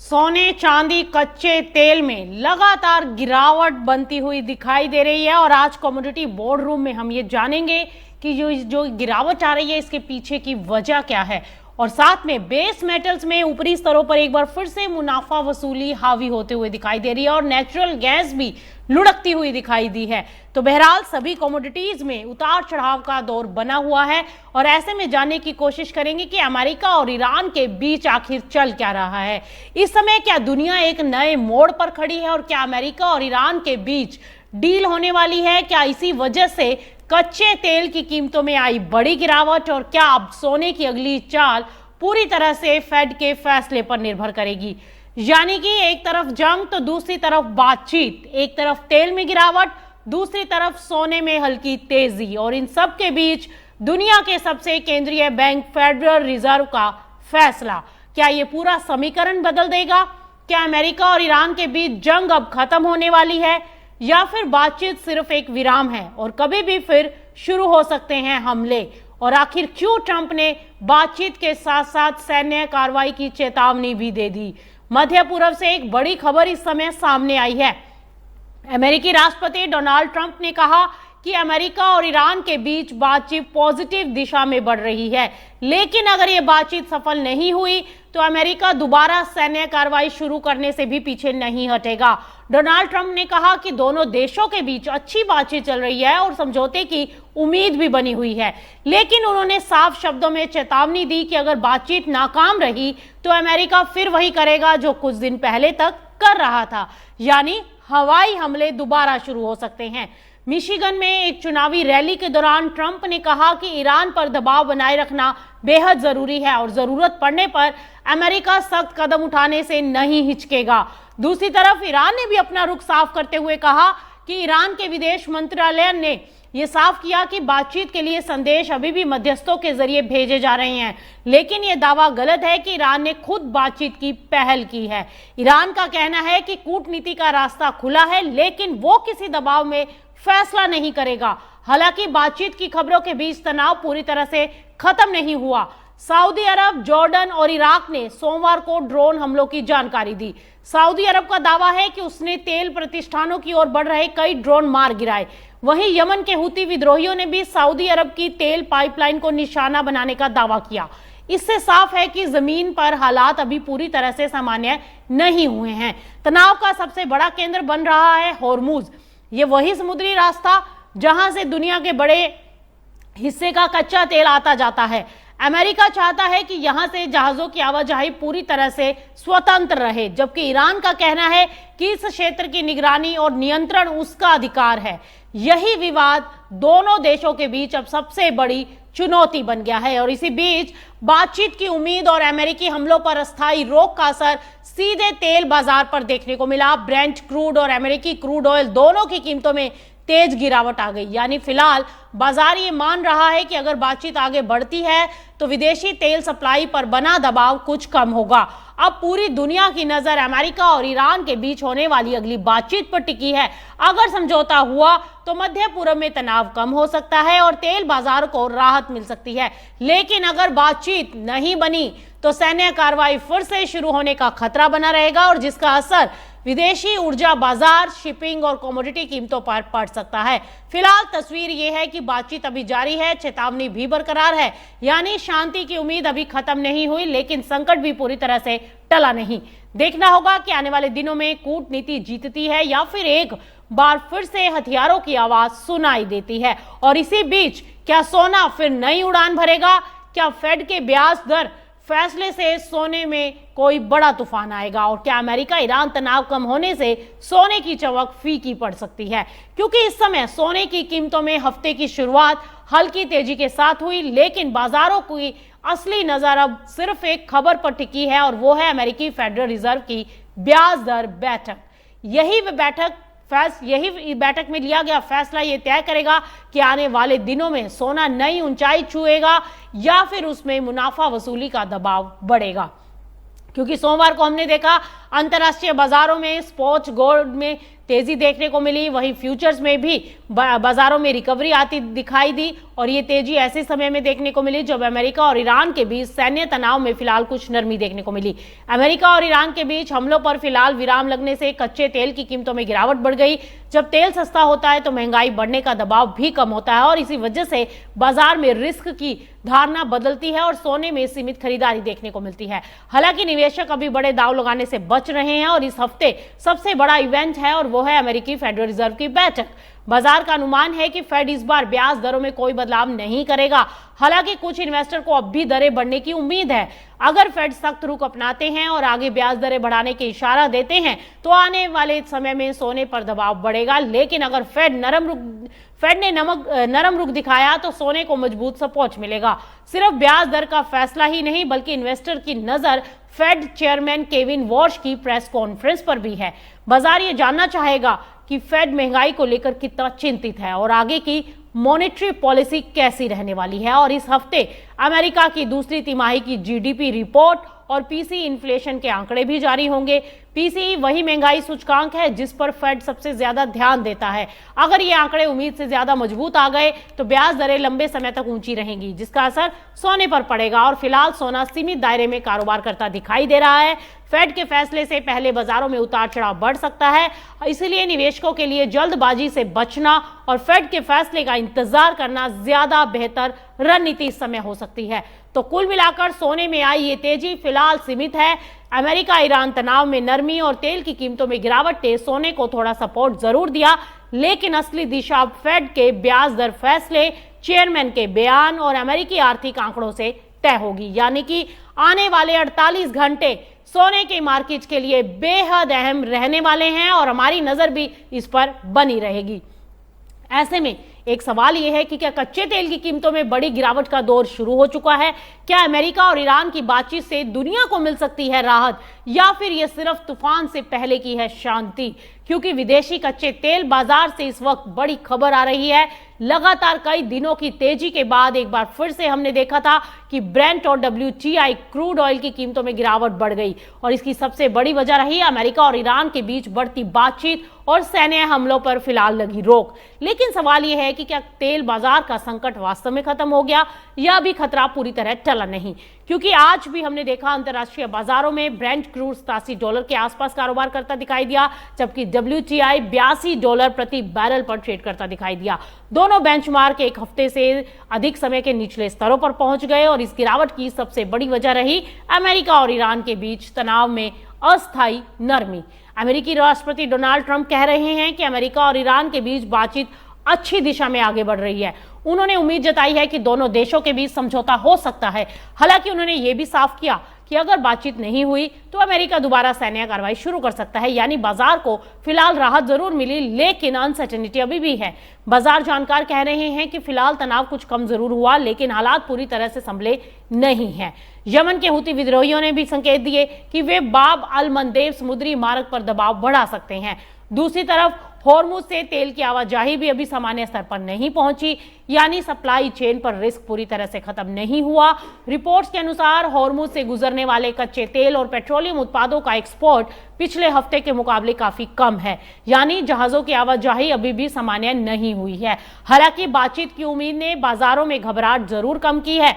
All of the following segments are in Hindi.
सोने, चांदी, कच्चे तेल में लगातार गिरावट बनती हुई दिखाई दे रही है और आज कमोडिटी बोर्ड रूम में हम ये जानेंगे कि जो गिरावट आ रही है इसके पीछे की वजह क्या है और साथ में बेस मेटल्स में ऊपरी स्तरों पर एक बार फिर से मुनाफा वसूली हावी होते हुए दिखाई दे रही है और नेचुरल गैस भी लुढ़कती हुई दिखाई दी है। तो बहरहाल सभी कमोडिटीज में उतार चढ़ाव का दौर बना हुआ है और ऐसे में जानने की कोशिश करेंगे कि अमेरिका और ईरान के बीच आखिर चल क्या रहा है। इस समय क्या दुनिया एक नए मोड़ पर खड़ी है और क्या अमेरिका और ईरान के बीच डील होने वाली है? क्या इसी वजह से कच्चे तेल की कीमतों में आई बड़ी गिरावट और क्या अब सोने की अगली चाल पूरी तरह से फेड के फैसले पर निर्भर करेगी? यानी कि एक तरफ जंग तो दूसरी तरफ बातचीत, एक तरफ तेल में गिरावट, दूसरी तरफ सोने में हल्की तेजी और इन सब के बीच दुनिया के सबसे केंद्रीय बैंक फेडरल रिजर्व का फैसला। क्या ये पूरा समीकरण बदल देगा? क्या अमेरिका और ईरान के बीच जंग अब खत्म होने वाली है या फिर बातचीत सिर्फ एक विराम है और कभी भी फिर शुरू हो सकते हैं हमले? और आखिर क्यों ट्रंप ने बातचीत के साथ साथ सैन्य कार्रवाई की चेतावनी भी दे दी? मध्य पूर्व से एक बड़ी खबर इस समय सामने आई है। अमेरिकी राष्ट्रपति डोनाल्ड ट्रंप ने कहा कि अमेरिका और ईरान के बीच बातचीत पॉजिटिव दिशा में बढ़ रही है, लेकिन अगर ये बातचीत सफल नहीं हुई तो अमेरिका दोबारा सैन्य कार्रवाई शुरू करने से भी पीछे नहीं हटेगा। डोनाल्ड ट्रंप ने कहा कि दोनों देशों के बीच अच्छी बातचीत चल रही है और समझौते की उम्मीद भी बनी हुई है, लेकिन उन्होंने साफ शब्दों में चेतावनी दी कि अगर बातचीत नाकाम रही तो अमेरिका फिर वही करेगा जो कुछ दिन पहले तक कर रहा था, यानी हवाई हमले दोबारा शुरू हो सकते हैं। मिशिगन में एक चुनावी रैली के दौरान ट्रंप ने कहा कि ईरान पर दबाव बनाए रखना बेहद जरूरी है और जरूरत पड़ने पर अमेरिका सख्त कदम उठाने से नहीं हिचकेगा। दूसरी तरफ ईरान ने भी अपना रुख साफ करते हुए कहा कि ईरान के विदेश मंत्रालय ने यह साफ किया कि बातचीत के लिए संदेश अभी भी मध्यस्थों के जरिए भेजे जा रहे हैं, लेकिन यह दावा गलत है कि ईरान ने खुद बातचीत की पहल की है। ईरान का कहना है कि कूटनीति का रास्ता खुला है, लेकिन वो किसी दबाव में फैसला नहीं करेगा। हालांकि बातचीत की खबरों के बीच तनाव पूरी तरह से खत्म नहीं हुआ। सऊदी अरब, जॉर्डन और इराक ने सोमवार को ड्रोन हमलों की जानकारी दी। सऊदी अरब का दावा है कि उसने तेल प्रतिष्ठानों की ओर बढ़ रहे कई ड्रोन मार गिराए। वहीं यमन के हुती विद्रोहियों ने भी सऊदी अरब की तेल पाइपलाइन को निशाना बनाने का दावा किया। इससे साफ है कि जमीन पर हालात अभी पूरी तरह से सामान्य नहीं हुए हैं। तनाव का सबसे बड़ा केंद्र बन रहा है होर्मुज। ये वही समुद्री रास्ता जहां से दुनिया के बड़े हिस्से का कच्चा तेल आता जाता है। अमेरिका चाहता है कि यहां से जहाजों की आवाजाही पूरी तरह से स्वतंत्र रहे, जबकि ईरान का कहना है कि इस क्षेत्र की निगरानी और नियंत्रण उसका अधिकार है। यही विवाद दोनों देशों के बीच अब सबसे बड़ी चुनौती बन गया है और इसी बीच बातचीत की उम्मीद और अमेरिकी हमलों पर अस्थायी रोक का असर सीधे तेल बाजार पर देखने को मिला। ब्रेंट क्रूड और अमेरिकी क्रूड ऑयल दोनों की कीमतों में तेज गिरावट आ गई। यानी फिलहाल बाजार ये मान रहा है कि अगर बातचीत आगे बढ़ती है तो विदेशी तेल सप्लाई पर बना दबाव कुछ कम होगा। अब पूरी दुनिया की नजर अमेरिका और ईरान के बीच होने वाली अगली बातचीत पर टिकी है। अगर समझौता हुआ तो मध्य पूर्व में तनाव कम हो सकता है और तेल बाजार को राहत मिल सकती है, लेकिन अगर बातचीत नहीं बनी तो सैन्य कार्रवाई फिर से शुरू होने का खतरा बना रहेगा और जिसका असर विदेशी ऊर्जा बाजार, शिपिंग और कमोडिटी कीमतों पर पड़ सकता है। फिलहाल तस्वीर यह है कि बातचीत अभी जारी है, चेतावनी भी बरकरार है, यानी शांति की उम्मीद अभी खत्म नहीं हुई, लेकिन संकट भी पूरी तरह से टला नहीं। देखना होगा कि आने वाले दिनों में कूटनीति जीतती है या फिर एक बार फिर से हथियारों की आवाज सुनाई देती है। और इसी बीच क्या सोना फिर नई उड़ान भरेगा? क्या फेड के ब्याज दर फैसले से सोने में कोई बड़ा तूफान आएगा? और क्या अमेरिका ईरान तनाव कम होने से सोने की चमक फीकी पड़ सकती है? क्योंकि इस समय सोने की कीमतों में हफ्ते की शुरुआत हल्की तेजी के साथ हुई, लेकिन बाजारों की असली नजर अब सिर्फ एक खबर पर टिकी है और वो है अमेरिकी फेडरल रिजर्व की ब्याज दर बैठक। यही बैठक में लिया गया फैसला ये तय करेगा कि आने वाले दिनों में सोना नई ऊंचाई छुएगा या फिर उसमें मुनाफा वसूली का दबाव बढ़ेगा। क्योंकि सोमवार को हमने देखा अंतर्राष्ट्रीय बाजारों में स्पॉट गोल्ड में तेजी देखने को मिली, वहीं फ्यूचर्स में भी बाजारों में रिकवरी आती दिखाई दी और ये तेजी ऐसे समय में देखने को मिली जब अमेरिका और ईरान के बीच सैन्य तनाव में फिलहाल कुछ नरमी देखने को मिली। अमेरिका और ईरान के बीच हमलों पर फिलहाल विराम लगने से कच्चे तेल की कीमतों में गिरावट बढ़ गई। जब तेल सस्ता होता है तो महंगाई बढ़ने का दबाव भी कम होता है और इसी वजह से बाजार में रिस्क की धारणा बदलती है और सोने में सीमित खरीदारी देखने को मिलती है। हालांकि निवेशक अभी बड़े दाव लगाने से बच रहे हैं और इस हफ्ते सबसे बड़ा इवेंट है और वो है अमेरिकी फेडरल रिजर्व की बैठक। बाजार का अनुमान है कि फेड इस बार ब्याज दरों में कोई बदलाव नहीं करेगा। हालांकि कुछ इन्वेस्टर को अब भी दरें बढ़ने की उम्मीद है। अगर फेड सख्त रुख अपनाते हैं और आगे ब्याज दरें बढ़ाने के इशारा देते हैं तो आने वाले समय में सोने पर दबाव बढ़ेगा, लेकिन अगर फेड ने नरम रुख दिखाया तो सोने को मजबूत सपोर्ट मिलेगा। सिर्फ ब्याज दर का फैसला ही नहीं बल्कि इन्वेस्टर की नजर फेड चेयरमैन केविन वॉश की प्रेस कॉन्फ्रेंस पर भी है। बाजार ये जानना चाहेगा कि फेड महंगाई को लेकर कितना चिंतित है और आगे की मॉनेटरी पॉलिसी कैसी रहने वाली है। और इस हफ्ते अमेरिका की दूसरी तिमाही की जीडीपी रिपोर्ट और पीसीई इन्फ्लेशन के आंकड़े भी जारी होंगे। पीसीई वही महंगाई सूचकांक है जिस पर फेड सबसे ज्यादा ध्यान देता है। अगर ये आंकड़े उम्मीद से ज्यादा मजबूत आ गए तो ब्याज दरें लंबे समय तक ऊंची रहेंगी, जिसका असर सोने पर पड़ेगा और फिलहाल सोना सीमित दायरे में कारोबार करता दिखाई दे रहा है। फेड के फैसले से पहले बाजारों में उतार चढ़ाव बढ़ सकता है, इसलिए निवेशकों के लिए जल्दबाजी से बचना और फेड के फैसले का इंतजार करना ज्यादा बेहतर रणनीति इस समय हो सकती है। तो कुल मिलाकर सोने में आई ये तेजी फिलहाल सीमित है। अमेरिका ईरान तनाव में नरमी और तेल की कीमतों में गिरावट ने सोने को थोड़ा सपोर्ट जरूर दिया, लेकिन असली दिशा फेड के ब्याज दर फैसले, चेयरमैन के बयान और अमेरिकी आर्थिक आंकड़ों से तय होगी। यानी कि आने वाले 48 घंटे सोने के मार्केट के लिए बेहद अहम रहने वाले हैं और हमारी नजर भी इस पर बनी रहेगी। ऐसे में एक सवाल यह है कि क्या कच्चे तेल की कीमतों में बड़ी गिरावट का दौर शुरू हो चुका है? क्या अमेरिका और ईरान की बातचीत से दुनिया को मिल सकती है राहत, या फिर यह सिर्फ तूफान से पहले की है शांति? क्योंकि विदेशी कच्चे तेल बाजार से इस वक्त बड़ी खबर आ रही है। लगातार कई दिनों की तेजी के बाद एक बार फिर से हमने देखा था कि ब्रेंट और WTI क्रूड ऑयल की कीमतों में गिरावट बढ़ गई और इसकी सबसे बड़ी वजह रही अमेरिका और ईरान के बीच बढ़ती बातचीत और सैन्य हमलों पर फिलहाल लगी रोक। लेकिन सवाल यह है कि क्या तेल बाजार का संकट वास्तव में खत्म हो गया या अभी खतरा पूरी तरह टला नहीं? क्योंकि आज भी हमने देखा अंतर्राष्ट्रीय बाजारों में ब्रेंट क्रूड $87 के आसपास कारोबार करता दिखाई दिया, जबकि WTI $82 प्रति बैरल पर ट्रेड करता दिखाई दिया। दोनों बेंचमार्क एक हफ्ते से अधिक समय के निचले स्तरों पर पहुंच गए और इस गिरावट की सबसे बड़ी वजह रही अमेरिका और ईरान के बीच तनाव में अस्थायी नरमी। अमेरिकी राष्ट्रपति डोनाल्ड ट्रंप कह रहे हैं कि अमेरिका और ईरान के बीच बातचीत अच्छी दिशा में आगे बढ़ रही है। उन्होंने उम्मीद जताई है कि दोनों देशों के बीच समझौता हो सकता है। हालांकि उन्होंने यह भी साफ किया कि अगर बातचीत नहीं हुई तो अमेरिका दोबारा सैन्य कार्रवाई शुरू कर सकता है। यानी बाजार को फिलहाल राहत जरूर मिली, लेकिन अनसर्टेनिटी अभी भी है। बाजार जानकार कह रहे हैं कि फिलहाल तनाव कुछ कम जरूर हुआ, लेकिन हालात पूरी तरह से संभले नहीं हैं। यमन के हुती विद्रोहियों ने भी संकेत दिए कि वे बाब अल मंदेब समुद्री मार्ग पर दबाव बढ़ा सकते हैं। दूसरी तरफ होर्मुज से तेल की आवाजाही भी अभी सामान्य स्तर पर नहीं पहुंची, यानी सप्लाई चेन पर रिस्क पूरी तरह से खत्म नहीं हुआ। रिपोर्ट्स के अनुसार होर्मुज से गुजरने वाले कच्चे तेल और पेट्रोलियम उत्पादों का एक्सपोर्ट पिछले हफ्ते के मुकाबले काफी कम है, यानी जहाजों की आवाजाही अभी भी सामान्य नहीं हुई है। हालांकि बातचीत की उम्मीद ने बाजारों में घबराहट जरूर कम की है,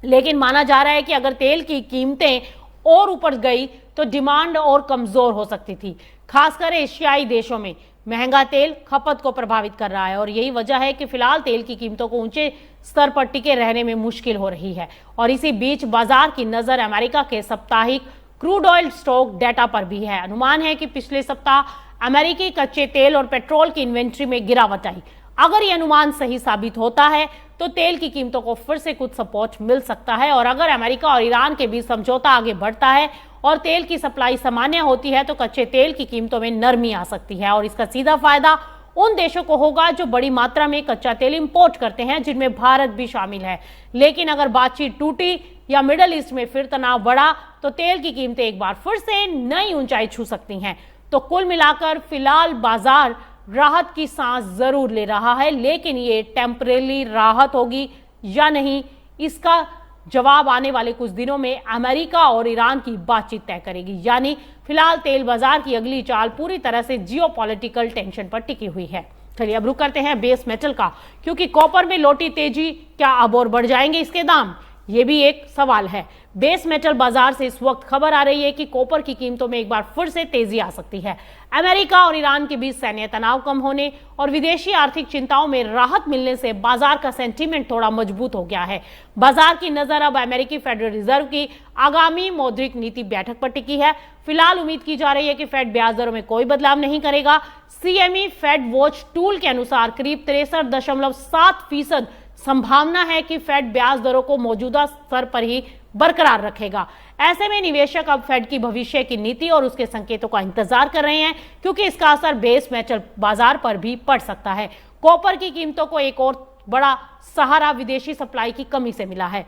लेकिन माना जा रहा है कि अगर तेल की कीमतें और ऊपर गई तो डिमांड और कमजोर हो सकती थी। खासकर एशियाई देशों में महंगा तेल खपत को प्रभावित कर रहा है और यही वजह है कि फिलहाल तेल की कीमतों को ऊंचे स्तर पर टिके रहने में मुश्किल हो रही है। और इसी बीच बाजार की नजर अमेरिका के साप्ताहिक क्रूड ऑयल स्टॉक डेटा पर भी है। अनुमान है कि पिछले सप्ताह अमेरिकी कच्चे तेल और पेट्रोल की इन्वेंट्री में गिरावट आई। अगर यह अनुमान सही साबित होता है तो तेल की कीमतों को फिर से कुछ सपोर्ट मिल सकता है और अगर अमेरिका और ईरान के बीच समझौता आगे बढ़ता है और तेल की सप्लाई सामान्य होती है तो कच्चे तेल की कीमतों में नरमी आ सकती है और इसका सीधा फायदा उन देशों को होगा जो बड़ी मात्रा में कच्चा तेल इंपोर्ट करते हैं, जिनमें भारत भी शामिल है। लेकिन अगर बातचीत टूटी या मिडल ईस्ट में फिर तनाव बढ़ा तो तेल की कीमतें एक बार फिर से नई ऊंचाई छू सकती हैं। तो कुल मिलाकर फिलहाल बाजार राहत की सांस जरूर ले रहा है, लेकिन ये टेम्परेरी राहत होगी या नहीं, इसका जवाब आने वाले कुछ दिनों में अमेरिका और ईरान की बातचीत तय करेगी। यानी फिलहाल तेल बाजार की अगली चाल पूरी तरह से जियोपॉलिटिकल टेंशन पर टिकी हुई है। चलिए अब रुक करते हैं बेस मेटल का, क्योंकि कॉपर में लौटी तेजी, क्या अब और बढ़ जाएंगे इसके दाम? ये भी एक सवाल है। बेस मेटल बाजार से इस वक्त खबर आ रही है कि कॉपर की कीमतों में एक बार फिर से तेजी आ सकती है। अमेरिका और ईरान के बीच सैन्य तनाव कम होने और विदेशी आर्थिक चिंताओं में राहत मिलने से बाजार का सेंटीमेंट थोड़ा मजबूत हो गया है। बाजार की नजर अब अमेरिकी फेडरल रिजर्व की आगामी मौद्रिक नीति बैठक पर टिकी है। फिलहाल उम्मीद की जा रही है कि फेड ब्याज दरों में कोई बदलाव नहीं करेगा। सीएमई फेड वॉच टूल के अनुसार करीब 63.7% संभावना है कि फेड ब्याज दरों को मौजूदा स्तर पर ही बरकरार रखेगा। ऐसे में निवेशक अब फेड की भविष्य की नीति और उसके संकेतों का इंतजार कर रहे हैं, क्योंकि इसका असर बेस मेटल बाजार पर भी पड़ सकता है। कॉपर की कीमतों को एक और बड़ा सहारा विदेशी सप्लाई की कमी से मिला है।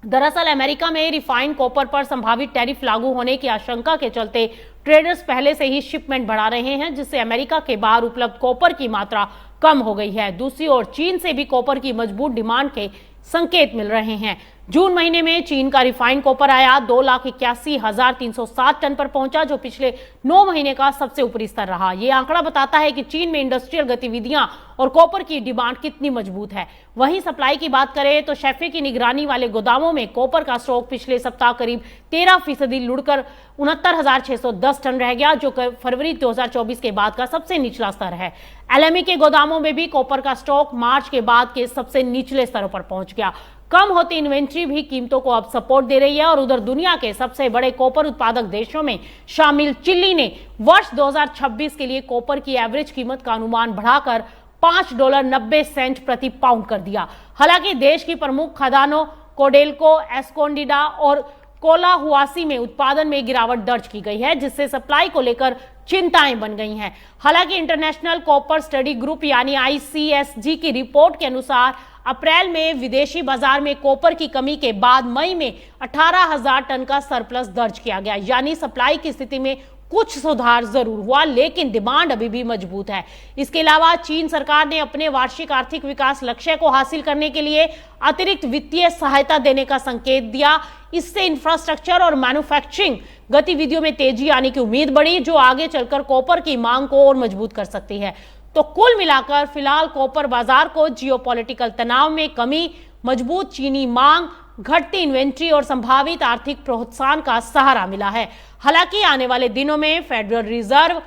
दरअसल अमेरिका में रिफाइंड कॉपर पर संभावित टैरिफ लागू होने की आशंका के चलते ट्रेडर्स पहले से ही शिपमेंट बढ़ा रहे हैं, जिससे अमेरिका के बाहर उपलब्ध कॉपर की मात्रा कम हो गई है। दूसरी ओर चीन से भी कॉपर की मजबूत डिमांड के संकेत मिल रहे हैं। जून महीने में चीन का रिफाइंड कॉपर आयात 2,81,307 टन पर पहुंचा, जो पिछले 9 महीने का सबसे ऊपरी स्तर रहा। यह आंकड़ा बताता है कि चीन में इंडस्ट्रियल गतिविधियां और कॉपर की डिमांड कितनी मजबूत है। वहीं सप्लाई की बात करें तो शेफे की निगरानी वाले गोदामों में कॉपर का स्टॉक पिछले सप्ताह करीब 13% लुढ़कर 69,610 टन रह गया, जो फरवरी 2024 के बाद का सबसे निचला स्तर है। एलएमई के गोदामों में भी कॉपर का स्टॉक मार्च के बाद के सबसे निचले स्तरों पर पहुंच गया। कम होती इन्वेंट्री भी कीमतों को अब सपोर्ट दे रही है। और उधर दुनिया के सबसे बड़े कॉपर उत्पादक देशों में शामिल चिली ने वर्ष 2026 के लिए कॉपर की एवरेज कीमत का अनुमान बढ़ाकर $5.90 प्रति पाउंड कर दिया। हालांकि देश की प्रमुख खदानों कोडेल्को, एस्कोंडिडा और कोलाहुआसी में उत्पादन में गिरावट दर्ज की गई है, जिससे सप्लाई को लेकर चिंताएं बन गई हैं। हालांकि इंटरनेशनल कॉपर स्टडी ग्रुप यानी ICSG की रिपोर्ट के अनुसार अप्रैल में विदेशी बाजार में कॉपर की कमी के बाद मई में 18,000 टन का सरप्लस दर्ज किया गया। यानी सप्लाई की स्थिति में कुछ सुधार जरूर हुआ, लेकिन डिमांड अभी भी मजबूत है। इसके अलावा चीन सरकार ने अपने वार्षिक आर्थिक विकास लक्ष्य को हासिल करने के लिए अतिरिक्त वित्तीय सहायता देने का संकेत दिया। इससे इंफ्रास्ट्रक्चर और मैन्युफैक्चरिंग गतिविधियों में तेजी आने की उम्मीद बढ़ी, जो आगे चलकर कॉपर की मांग को और मजबूत कर सकती है। तो कुल मिलाकर फिलहाल कॉपर बाजार को जियोपॉलिटिकल तनाव में कमी, मजबूत चीनी मांग, घटती इन्वेंट्री और संभावित आर्थिक प्रोत्साहन का सहारा मिला है। हालांकि आने वाले दिनों में फेडरल रिजर्व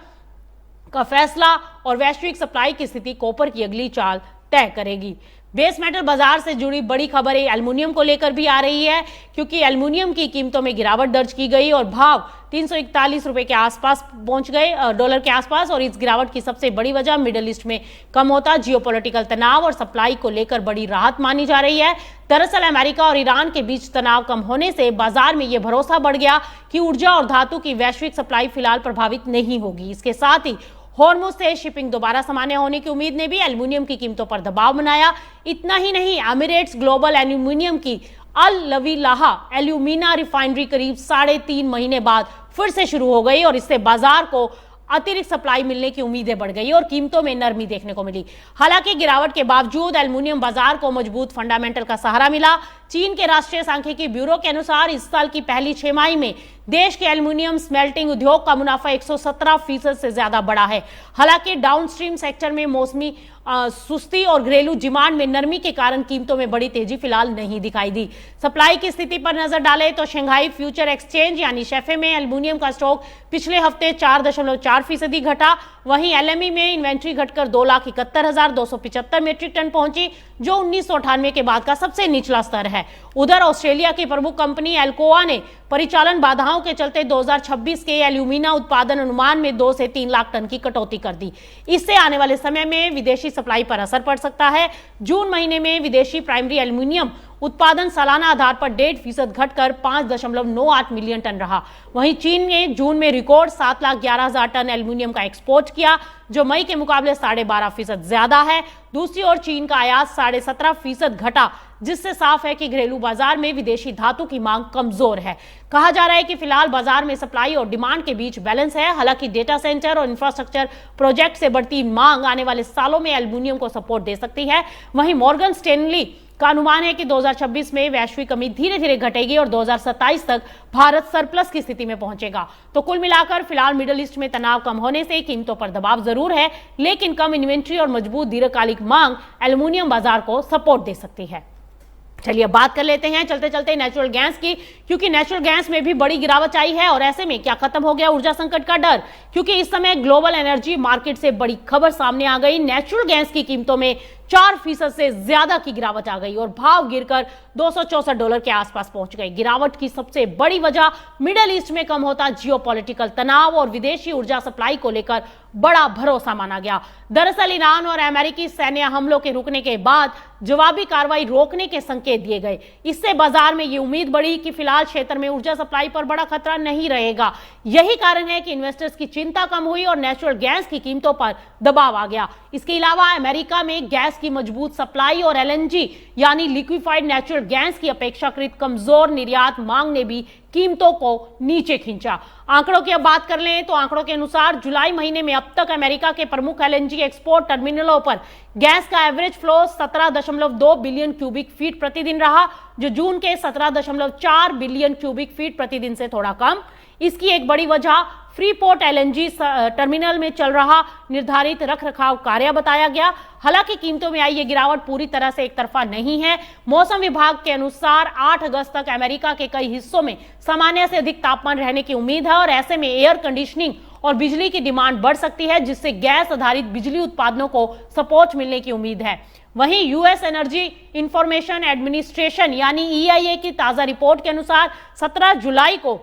का फैसला और वैश्विक सप्लाई की स्थिति कॉपर की अगली चाल तय करेगी। बेस मेटल बाजार से जुड़ी बड़ी खबर एल्युमिनियम को लेकर भी आ रही है, क्योंकि एल्युमिनियम की कीमतों में गिरावट दर्ज की गई और भाव 341 रुपए के आसपास पहुंच गए, डॉलर के आसपास। और इस गिरावट की सबसे बड़ी वजह मिडिल ईस्ट में कम होता जियोपॉलिटिकल तनाव और सप्लाई को लेकर बड़ी राहत मानी जा रही है। दरअसल अमेरिका और ईरान के बीच तनाव कम होने से बाजार में यह भरोसा बढ़ गया कि ऊर्जा और धातु की वैश्विक सप्लाई फिलहाल प्रभावित नहीं होगी। इसके साथ ही हॉर्मुज से शिपिंग दोबारा सामान्य होने की उम्मीद ने भी एल्युमिनियम की कीमतों पर दबाव बनाया। इतना ही नहीं, एमिरेट्स ग्लोबल एल्युमिनियम की अल लवीलाहा एल्यूमिना रिफाइनरी करीब 3.5 महीने बाद फिर से शुरू हो गई और इससे बाजार को अतिरिक्त सप्लाई मिलने की उम्मीदें बढ़ गई और कीमतों में नरमी देखने को मिली। हालांकि गिरावट के बावजूद एल्युमिनियम बाजार को मजबूत फंडामेंटल का सहारा मिला। चीन के राष्ट्रीय सांख्यिकी ब्यूरो के अनुसार इस साल की पहली 6 माही में देश के एल्युमिनियम स्मेल्टिंग उद्योग का मुनाफा 117% से ज्यादा बढ़ा है। हालांकि डाउनस्ट्रीम सेक्टर में मौसमी सुस्ती और घरेलू डिमांड में नरमी के कारण कीमतों में बड़ी तेजी फिलहाल नहीं दिखाई दी। सप्लाई की स्थिति पर नजर डालें तो शंघाई फ्यूचर एक्सचेंज यानी शेफे में एल्युमिनियम का स्टॉक पिछले हफ्ते 4.4% घटा। वहीं एलएमई में इन्वेंट्री घटकर 2,71,275 मीट्रिक टन पहुंची, जो 1998 के बाद का सबसे निचला स्तर है। उधर ऑस्ट्रेलिया की प्रमुख कंपनी एल्कोआ ने परिचालन बाधाओं के चलते 2026 के एल्यूमिना उत्पादन अनुमान में 2 से 3 लाख टन की कटौती कर दी। इससे आने वाले समय में विदेशी सप्लाई पर असर पड़ सकता है। जून महीने में विदेशी प्राइमरी एल्यूमिनियम उत्पादन सालाना आधार पर 1.5% घटकर 5.98 मिलियन टन रहा। वहीं चीन ने जून में रिकॉर्ड 7,11,000 टन एल्यूमिनियम का एक्सपोर्ट किया, जो मई के मुकाबले 12.5% ज्यादा है। दूसरी ओर चीन का आयात 17.5% घटा, जिससे साफ है कि घरेलू बाजार में विदेशी धातु की मांग कमजोर है। कहा जा रहा है कि फिलहाल बाजार में सप्लाई और डिमांड के बीच बैलेंस है। हालांकि डेटा सेंटर और इंफ्रास्ट्रक्चर प्रोजेक्ट से बढ़ती मांग आने वाले सालों में एल्यूमिनियम को सपोर्ट दे सकती है। वहीं मॉर्गन स्टैनली का अनुमान है कि 2026 में वैश्विक कमी धीरे धीरे घटेगी और 2027 तक भारत सरप्लस की स्थिति में पहुंचेगा। तो कुल मिलाकर फिलहाल मिडिल ईस्ट में तनाव कम होने से कीमतों पर दबाव जरूर है, लेकिन कम इन्वेंट्री और मजबूत दीर्घकालिक मांग एल्युमिनियम बाजार को सपोर्ट दे सकती है। चलिए बात कर लेते हैं चलते चलते नेचुरल गैस की, क्योंकि नेचुरल गैस में भी बड़ी गिरावट आई है। और ऐसे में क्या खत्म हो गया ऊर्जा संकट का डर? क्योंकि इस समय ग्लोबल एनर्जी मार्केट से बड़ी खबर सामने आ गई। नेचुरल गैस की कीमतों में 4% से ज्यादा की गिरावट आ गई और भाव गिरकर $264 के आसपास पहुंच गए। गिरावट की सबसे बड़ी वजह मिडिल ईस्ट में कम होता जियोपॉलिटिकल तनाव और विदेशी ऊर्जा सप्लाई को लेकर बड़ा भरोसा माना गया। दरअसल ईरान और अमेरिकी सैन्य हमलों के रुकने के बाद जवाबी कार्रवाई रोकने के संकेत दिए गए। इससे बाजार में यह उम्मीद बढ़ी कि फिलहाल क्षेत्र में ऊर्जा सप्लाई पर बड़ा खतरा नहीं रहेगा। यही कारण है कि इन्वेस्टर्स की चिंता कम हुई और नेचुरल गैस की कीमतों पर दबाव आ गया। इसके अलावा अमेरिका में गैस की मजबूत सप्लाई और एलएनजी यानी लिक्विफाइड नेचुरल गैस की अपेक्षाकृत कमजोर निर्यात मांग ने भी कीमतों को नीचे खींचा। आंकड़ों की अब बात कर लें तो आंकड़ों के अनुसार जुलाई महीने में अब तक अमेरिका के प्रमुख एलएनजी एक्सपोर्ट टर्मिनलों पर गैस का average flow 17.2 billion cubic feet प्रतिदिन रहा, जो जून के 17.4 बिलियन क्यूबिक फीट प्रतिदिन से थोड़ा कम। इसकी एक बड़ी वजह फ्रीपोर्ट एलएनजी टर्मिनल में चल रहा निर्धारित रखरखाव कार्य बताया गया। हालांकि कीमतों में आई ये गिरावट पूरी तरह से एक तरफा नहीं है। मौसम विभाग के अनुसार 8 अगस्त तक अमेरिका के कई हिस्सों में सामान्य से अधिक तापमान रहने की उम्मीद है और ऐसे में एयर कंडीशनिंग और बिजली की डिमांड बढ़ सकती है, जिससे गैस आधारित बिजली उत्पादनों को सपोर्ट मिलने की उम्मीद है। वहीं यूएस एनर्जी इंफॉर्मेशन एडमिनिस्ट्रेशन यानी EIA की ताजा रिपोर्ट के अनुसार 17 जुलाई को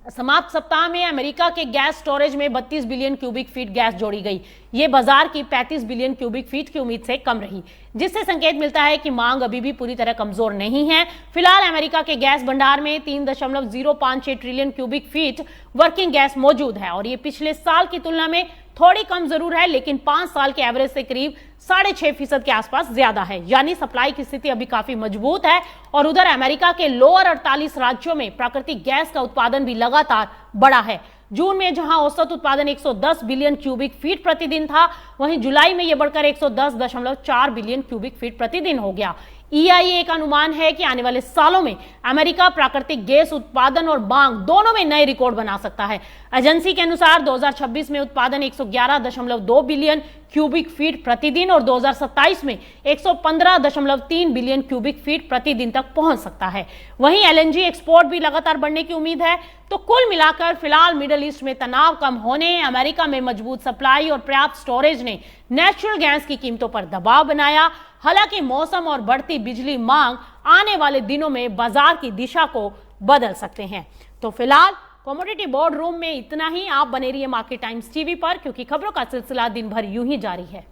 समाप्त सप्ताह में अमेरिका के गैस स्टोरेज में 32 बिलियन क्यूबिक फीट गैस जोड़ी गई। ये बाजार की 35 बिलियन क्यूबिक फीट की उम्मीद से कम रही, जिससे संकेत मिलता है कि मांग अभी भी पूरी तरह कमजोर नहीं है। फिलहाल अमेरिका के गैस भंडार में 3.056 trillion cubic feet working gas मौजूद है और ये पिछले साल की तुलना में थोड़ी कम जरूर है, लेकिन 5 साल के एवरेज से करीब 6.5% के आसपास ज्यादा है। यानी सप्लाई की स्थिति अभी काफी मजबूत है। और उधर अमेरिका के लोअर 48 राज्यों में प्राकृतिक गैस का उत्पादन भी लगातार बढ़ा है। जून में जहां औसत उत्पादन 110 बिलियन क्यूबिक फीट प्रतिदिन था, वहीं जुलाई में यह बढ़कर 110.4 बिलियन क्यूबिक फीट प्रतिदिन हो गया। EIA का अनुमान है कि आने वाले सालों में अमेरिका प्राकृतिक गैस उत्पादन और मांग दोनों में नए रिकॉर्ड बना सकता है। एजेंसी के अनुसार 2026 में उत्पादन 111.2 बिलियन क्यूबिक फीट प्रतिदिन और 2027 में 115.3 बिलियन क्यूबिक फीट प्रतिदिन तक पहुंच सकता है। वहीं LNG एक्सपोर्ट भी लगातार बढ़ने की उम्मीद है। तो कुल मिलाकर फिलहाल मिडिल ईस्ट में तनाव कम होने, अमेरिका में मजबूत सप्लाई और पर्याप्त स्टोरेज ने नेचुरल गैस की कीमतों पर दबाव बनाया। हालांकि मौसम और बढ़ती बिजली मांग आने वाले दिनों में बाजार की दिशा को बदल सकते हैं। तो फिलहाल कमोडिटी बोर्ड रूम में इतना ही। आप बने रहिए मार्केट टाइम्स टीवी पर, क्योंकि खबरों का सिलसिला दिन भर यूं ही जारी है।